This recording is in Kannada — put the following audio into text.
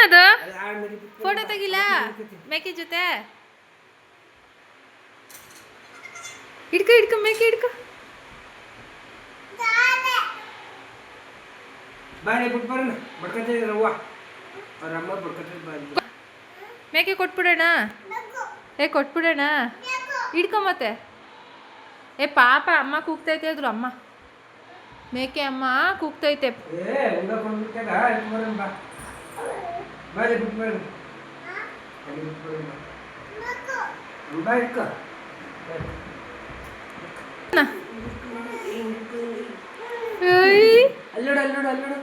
ಏನದು ಫೋಟೋ ತೆಗಿಲ್ಲ ಮೇಕೆ ಜೊತೆ ಹಿಡ್ಕೊ ಹಿಡ್ಕೊ ಮೇಕೆ ಹಿಡ್ಕೊ ಬಾರೆ ಬಿಟ್ಟು ಬರೋಣ ಬಡ್ಕತ್ತಿದ್ರವ್ವ ಅವ್ರ ಅಮ್ಮ ಬಡ್ಕತ್ತಿದ್ ಮೇಕೆ ಕೊಟ್ಬಿಡೋಣ ಕೊಟ್ಬಿಡೋಣ ಹಿಡ್ಕೊ ಮತ್ತೆ ಪಾಪ ಅಮ್ಮ ಕೂಗ್ತೈತೆ ಅದ್ರು ಅಮ್ಮ ಮೇಕೆ ಅಮ್ಮ ಕೂಗ್ತೈತೆ ಉಂಡ ಕೊಂಡ್ಬಿಟ್ಟಾಗ ಬರೋಣ ಬಾ ಬಾರೆ ಬಿಟ್ಟು ಬರೋಣ ಬಾ ಇಟ್ಕೊ ಅಯ್ಯ ಅಲ್ಲೋಡು ಅಲ್ಲೋಡು ಅಲ್ಲೋಡು